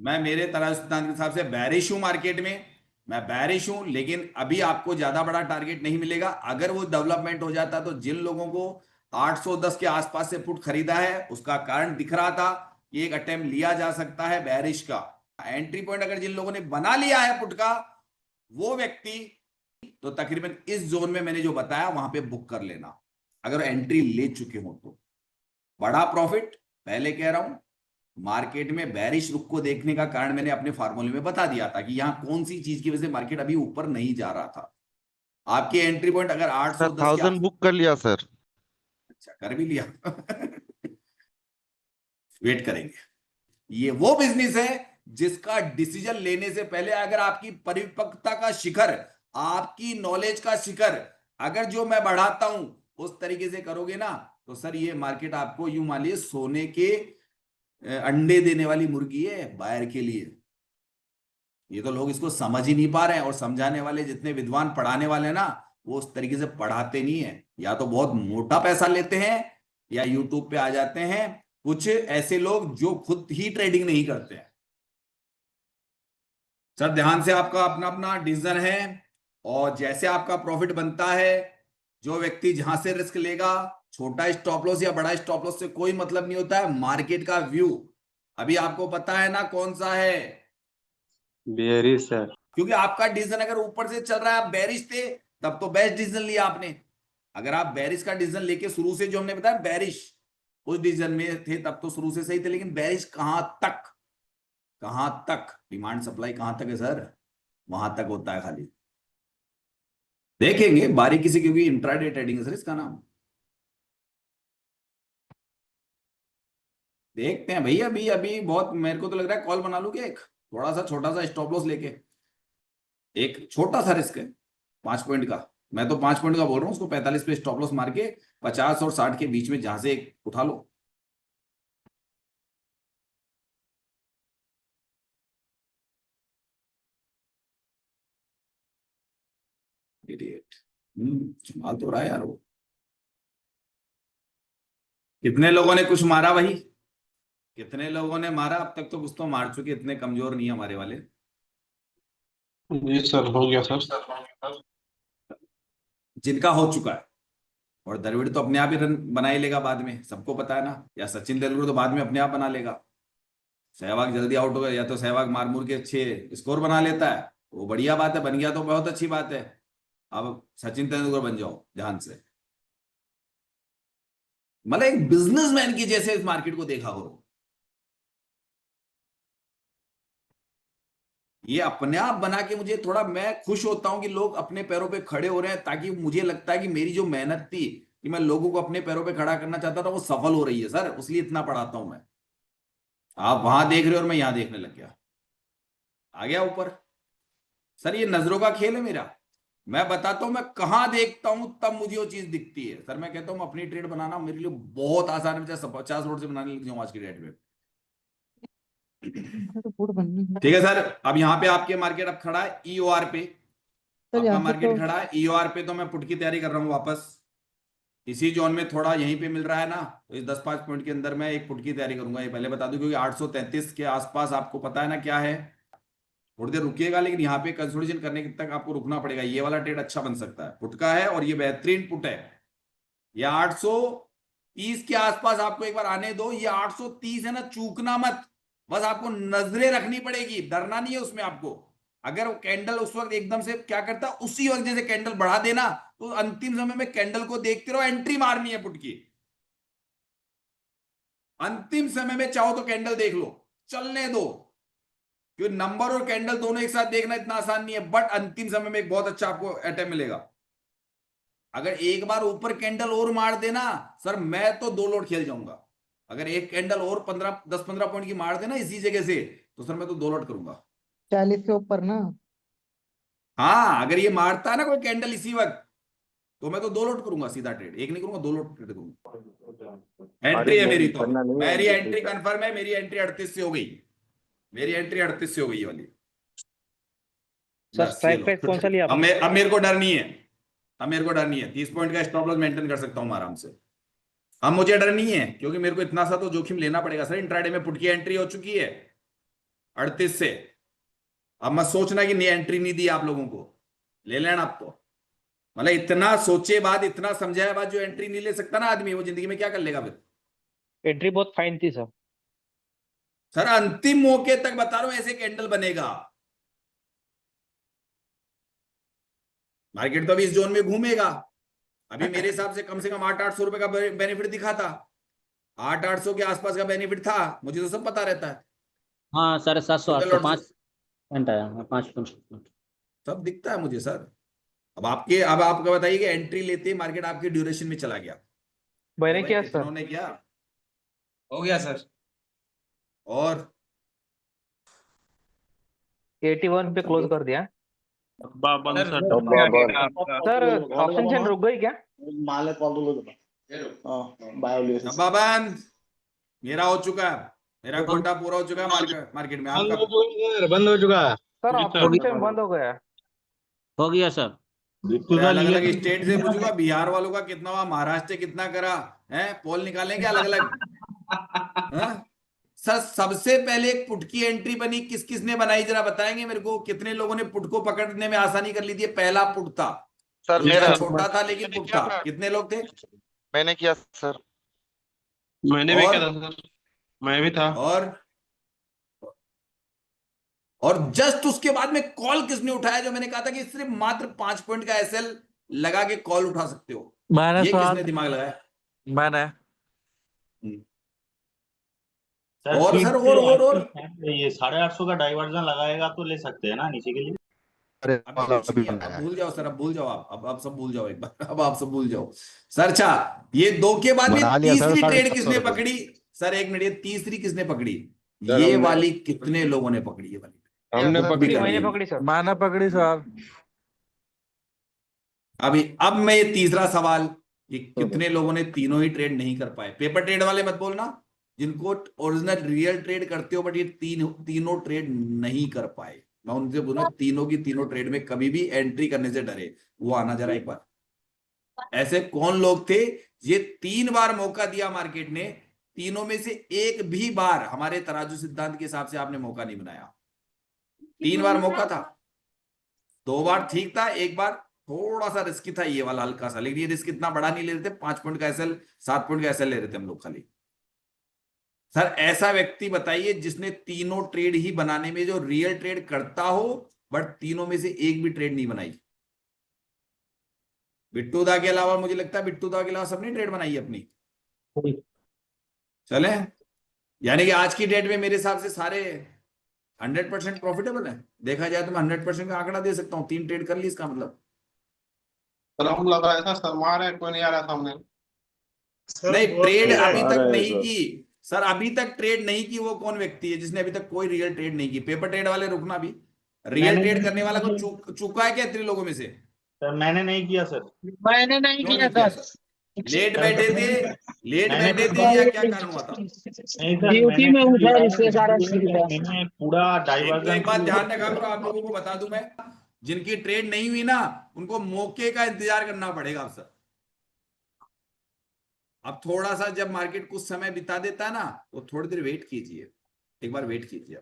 मैं मेरे तरह सिद्धांत के हिसाब से बैरिश हूं मार्केट में। मैं बैरिश हूं, लेकिन अभी आपको ज्यादा बड़ा टारगेट नहीं मिलेगा। अगर वो डेवलपमेंट हो जाता तो जिन लोगों को 810 के आसपास से पुट खरीदा है उसका कारण दिख रहा था कि एक अटेम्प्ट लिया जा सकता है बैरिश का। एंट्री पॉइंट अगर जिन लोगों ने बना लिया है पुट का, वो व्यक्ति तो तकरीबन इस जोन में मैंने जो बताया वहां पे बुक कर लेना, अगर एंट्री ले चुके हो तो। बड़ा प्रॉफिट, पहले कह रहा हूं, मार्केट में बैरिश रुख को देखने का कारण मैंने अपने फार्मूले में बता दिया था कि यहां कौन सी चीज की वजह से मार्केट अभी ऊपर नहीं जा रहा था। आपकी एंट्री पॉइंट अगर सर 810 के 1000 आस। बुक कर लिया सर। अच्छा, कर भी लिया। वेट करेंगे। ये वो बिजनेस है जिसका डिसीजन लेने से पहले अगर आपकी परिपक्वता का शिखर, आपकी नॉलेज का शिखर अगर जो मैं बढ़ाता हूं उस तरीके से करोगे ना, तो सर ये मार्केट आपको यूं मान लीजिए सोने के अंडे देने वाली मुर्गी है बायर के लिए। ये तो लोग इसको समझ ही नहीं पा रहे हैं, और समझाने वाले जितने विद्वान पढ़ाने वाले हैं ना, वो उस तरीके से पढ़ाते नहीं है। या तो बहुत मोटा पैसा लेते हैं या यूट्यूब पे आ जाते हैं कुछ ऐसे लोग जो खुद ही ट्रेडिंग नहीं करते हैं। सर ध्यान से, आपका अपना अपना डिसीजन है, और जैसे आपका प्रॉफिट बनता है, जो व्यक्ति जहां से रिस्क लेगा, छोटा स्टॉप लॉस या बड़ा स्टॉप लॉस से कोई मतलब नहीं होता है। मार्केट का व्यू अभी आपको पता है ना कौन सा है, बेरिश सर। क्योंकि आपका डिसीजन अगर ऊपर से चल रहा है, आप बेरिश थे तब तो बेस्ट डिसीजन लिया आपने। अगर आप बेरिश का डिसीजन लेके शुरू से, जो हमने बताया बेरिश, उस डिसीजन में थे तब तो शुरू से सही थे। लेकिन बेरिश कहां तक, कहां तक डिमांड सप्लाई कहां तक है सर, वहां तक होता है खाली। देखेंगे बारीकी से, क्योंकि इंट्राडे ट्रेडिंग है सर इसका नाम। देखते हैं भैया, अभी अभी बहुत मेरे को तो लग रहा है कॉल बना लूं क्या, एक थोड़ा सा छोटा सा स्टॉप लॉस लेके। एक छोटा सा रिस्क है 5 पॉइंट का, मैं तो 5 पॉइंट का बोल रहा हूँ, उसको 45 पे स्टॉप लॉस मार के 50 और 60 के बीच में जहां से एक उठा लो। इडियट। संभाल तो रहा है यार वो। कितने लोगों ने कुछ मारा भाई, कितने लोगों ने मारा अब तक? तो कुछ तो मार चुके, इतने कमजोर नहीं है हमारे वाले। जी सर, हो गया सर। जिनका हो चुका है, और द्रविड़ तो अपने आप ही रन बना ही लेगा बाद में, सबको पता है ना। या सचिन तेंदुलकर तो बाद में अपने आप बना लेगा। सहवाग जल्दी आउट हो गया, या तो सहवाग मार मुर के अच्छे स्कोर बना लेता है, वो बढ़िया बात है, बन गया तो बहुत अच्छी बात है। अब सचिन तेंदुलकर बन जाओ ध्यान से। मतलब एक बिजनेसमैन की जैसे इस मार्केट को देखा करो। ये अपने आप बना के मुझे थोड़ा, मैं खुश होता हूं कि लोग अपने पैरों पे खड़े हो रहे हैं, ताकि मुझे लगता है कि मेरी जो मेहनत थी कि मैं लोगों को अपने पैरों पे खड़ा करना चाहता था, वो सफल हो रही है सर, इसलिए इतना पढ़ाता हूं मैं। आप वहां देख रहे हो और मैं यहां देखने लग गया, आ गया ऊपर। सर ये नजरों का खेल है मेरा। मैं बताता हूं मैं कहां देखता हूं तब मुझे वो चीज दिखती है। सर मैं कहता हूं अपनी ट्रेड बनाना मेरे लिए बहुत आसान है, चाहे 50 करोड़ से बनाने लग जाऊं आज की डेट में। ठीक है सर, अब यहाँ पे आपके मार्केट अब खड़ा है ईओआर पे। आपका मार्केट खड़ा है ईओआर पे, तो मैं पुट की तैयारी कर रहा हूँ वापस इसी जोन में। थोड़ा यहीं पे मिल रहा है ना, तो इस 10-5 पॉइंट के अंदर मैं एक पुट की तैयारी करूंगा। ये पहले बता दूं, क्योंकि 833 के आसपास आपको पता है ना क्या है। थोड़ी देर रुकिएगा, लेकिन यहाँ पे कंसोलिडेशन करने तक आपको रुकना पड़ेगा। ये वाला ट्रेड अच्छा बन सकता है, पुट का है, और ये बेहतरीन पुट है। ये 830 के आसपास आपको एक बार आने दो। ये 830 है ना, चूकना मत, बस आपको नजरें रखनी पड़ेगी, डरना नहीं है उसमें आपको। अगर वो कैंडल उस वक्त एकदम से क्या करता है, उसी वक्त जैसे कैंडल बढ़ा देना, तो अंतिम समय में कैंडल को देखते रहो, एंट्री मारनी है पुट की। अंतिम समय में चाहो तो कैंडल देख लो, चलने दो, क्योंकि नंबर और कैंडल दोनों एक साथ देखना इतना आसान नहीं है। बट अंतिम समय में एक बहुत अच्छा आपको अटेम्प्ट मिलेगा। अगर एक बार ऊपर कैंडल और मार देना सर, मैं तो 2 लोट खेल जाऊंगा। अगर एक कैंडल और 10-15 पॉइंट की मार देना इसी जगह से, तो सर मैं तो 2 लोट करूंगा। 40 के ऊपर ना। हाँ, अगर ये मारता है ना कोई कैंडल इसी वक्त, तो मैं तो 2 लोट करूंगा, सीधा ट्रेड, एक नहीं करूंगा, 2 लोट ट्रेड करूंगा। अरे एंट्री है मेरी नहीं, तो, करना नहीं है मेरी एंट्री एंट्री सर। कंफर्म है। मेरी एंट्री 38 से हो गई, मेरी एंट्री 38 से हो गई ये वाली। सर बस ये स्ट्राइक लो। प्राइस कौन सा लिया अब आपने? अब मेरे को डर नहीं है, अब मेरे को डर नहीं है। 30 पॉइंट का स्टॉप लॉस मेंटेन कर सकता हूं आराम से। अब मुझे डर नहीं है, क्योंकि मेरे को इतना सा तो जोखिम लेना पड़ेगा सर। इंट्राडे में पुट की एंट्री हो चुकी है, 38 से। अब मत सोचना कि नहीं एंट्री नहीं दी आप लोगों को, ले लेना आप तो। मतलब इतना सोचे बाद, इतना समझाया बाद जो एंट्री नहीं ले सकता ना आदमी, वो जिंदगी में क्या कर लेगा फिर। एंट्री बहुत फाइन थी सर। सर अंतिम मौके तक बता रहा हूं ऐसे कैंडल बनेगा। मार्केट तो अभी इस जोन में घूमेगा। अभी मेरे हिसाब से कम 800-800 रुपए का बेनिफिट दिखा था। 800-800 के आसपास का बेनिफिट था, मुझे तो सब पता रहता है। हाँ 750 कितने 800, लॉट 5% आया, हाँ 5%। सब दिखता है मुझे सर। अब आपका बताइए कि एंट्री लेते ही मार्केट आपके ड्यूरेशन में चला गया। मैंने भाई किया कितनों सर। ने किया। हो गया सर। और 81 पे क्लोज कर दिया बंद सर सर वो पे आ गया आपका। सर। ऑप्शन चेन रुक गई क्या? डब्बा बंद। मेरा हो चुका है, मेरा कोटा पूरा हो चुका है मार्केट में। आपका बंद हो चुका है। सर जी ऑप्शन सर। चेन बंद हो गया। हो गया सर। अरे अलग अलग स्टेट से पूछूंगा, बिहार वालों का कितना हुआ, महाराष्ट्र कितना करा है, पोल निकालेंगे अलग अलग। सर सबसे पहले एक पुट की एंट्री बनी, किस किस ने बनाई जरा बताएंगे मेरे को। कितने लोगों ने पुट को पकड़ने में आसानी कर ली थी। पहला पुट था सर जो मेरा जरा छोटा था लेकिन पुट था। कितने लोग थे। मैंने किया सर। मैंने भी और किया था सर। मैं भी था। और जस्ट उसके बाद में कॉल किसने उठाया, जो मैंने कहा था कि सिर्फ मात्र 5 पॉइंट का एसएल लगा के कॉल उठा सकते हो। मैंने ये सर किसने दिमाग लगाया। मैंने और सर और ये 850 का डाइवर्जन लगाएगा तो ले सकते हैं ना नीचे के लिए। अभी कुछ नहीं है, अब भूल जाओ सर, अब भूल जाओ अब सब भूल जाओ एक बार। अब आप सब भूल जाओ सर। अच्छा ये 2 के बाद में तीसरी ट्रेड किसने पकड़ी। सर एक मिनट, ये तीसरी किसने पकड़ी। ये वाली कितने लोगों ने पकड़ी। ये वाली हमने पकड़ी। मैंने पकड़ी सर। मैंने पकड़ी सर। अभी अब मैं ये तीसरा सवाल, ये कितने लोगों ने तीनों ही ट्रेड नहीं कर पाए। पेपर ट्रेड वाले मत बोलना, जिनको ओरिजिनल रियल ट्रेड करते हो बट ये तीनों ट्रेड नहीं कर पाए। मैं उनसे बोलूं तीनों की तीनों ट्रेड में कभी भी एंट्री करने से डरे, वो आना जरा एक बार। ऐसे कौन लोग थे। ये 3 बार मौका दिया मार्केट ने, तीनों में से एक भी बार हमारे तराजू सिद्धांत के हिसाब से आपने मौका नहीं बनाया। 3 बार मौका था, 2 बार ठीक था, एक बार थोड़ा सा रिस्की था ये वाला हल्का सा। लेकिन ये रिस्क इतना बड़ा नहीं ले रहे थे। 5 पॉइंट का एसएल 7 पॉइंट का एसएल ले रहे थे हम लोग खाली। सर ऐसा व्यक्ति बताइए जिसने तीनों ट्रेड ही बनाने में, जो रियल ट्रेड करता हो बट तीनों में से एक भी ट्रेड नहीं बनाई। बिट्टू दा के अलावा, मुझे लगता है बिट्टू दा के अलावा सबने ट्रेड बनाई है अपनी। चले, यानी कि आज की डेट में मेरे हिसाब से सारे 100% प्रॉफिटेबल है। देखा जाए तो मैं 100% का आंकड़ा दे सकता हूँ। 3 ट्रेड कर ली इसका मतलब। सर हम लग रहा था सर मारे कोई नहीं आ रहा सामने। नहीं ट्रेड अभी तक नहीं की सर, अभी तक ट्रेड नहीं की वो कौन व्यक्ति है जिसने अभी तक कोई रियल ट्रेड नहीं की। पेपर ट्रेड वाले रुकना भी, रियल ट्रेड करने वाला को चुका है क्या इतने लोगों में से। सर मैंने नहीं किया सर। मैंने नहीं क्यों नहीं किया सर। लेट बैठे थे या क्या कारण हुआ था। नहीं सर, ड्यूटी में हूँ सर, इसलिए सारा मैंने पूरा डाइवर्जन एक बात ध्यान रखा करो, आप लोगों को बता दूं मैं, जिनकी ट्रेड नहीं हुई ना उनको मौके का इंतजार करना पड़ेगा अब सर। अब थोड़ा सा जब मार्केट कुछ समय बिता देता है ना, तो थोड़ी देर वेट कीजिए, एक बार वेट कीजिए।